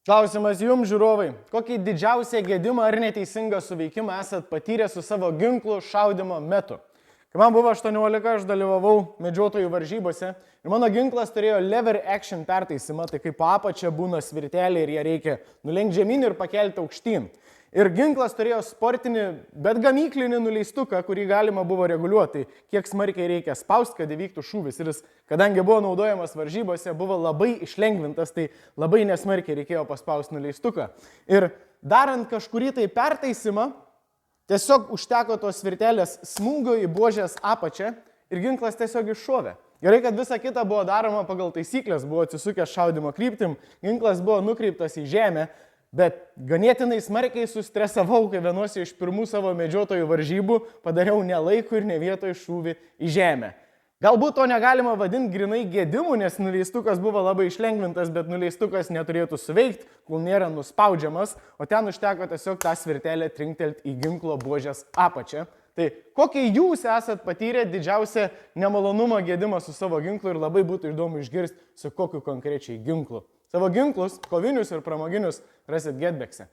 Klausimas jums, žiūrovai. Kokį didžiausią gedimą ar neteisingą suveikimą esat patyrę su savo ginklu šaudimo metu? Kai man buvo 18, aš dalyvavau medžiotojų varžybose ir mano ginklas turėjo lever action pertaisimą, tai kaip apačia būna svirtelė ir ją reikia nulenkti žemyn ir pakelti aukštyn. Ir ginklas turėjo sportinį, bet gamyklinį nuleistuką, kurį galima buvo reguliuoti, kiek smarkiai reikia spausti, kad įvyktų šūvis. Ir jis, kadangi buvo naudojamas varžybose, buvo labai išlengvintas, tai labai nesmarkiai reikėjo paspausti nuleistuką. Ir darant kažkurį tai pertaisimą, tiesiog užteko tos svirtelės smūgio į buožės apačią ir ginklas tiesiog iššovė. Gerai, kad visa kita buvo daroma pagal taisyklės, buvo atsisukęs šaudimo kryptim, ginklas buvo nukreiptas į žemę, bet ganėtinai smarkiai sustresavau, kai vienose iš pirmų savo medžiotojų varžybų padariau ne laiku ir ne vietoj šūvį į žemę. Galbūt to negalima vadinti grinai gedimu, nes nuleistukas buvo labai išlengvintas, bet nuleistukas neturėtų suveikti, kol nėra nuspaudžiamas, o ten užteko tiesiog tą svirtelę trinktelti į ginklo buožės apačią. Tai kokį jūs esat patyrę didžiausią nemalonumą gedimą su savo ginklu ir labai būtų įdomu išgirsti, su kokiu konkrečiai ginklu. Savo ginklus, kovinius ir pramoginius rasit Getbekse.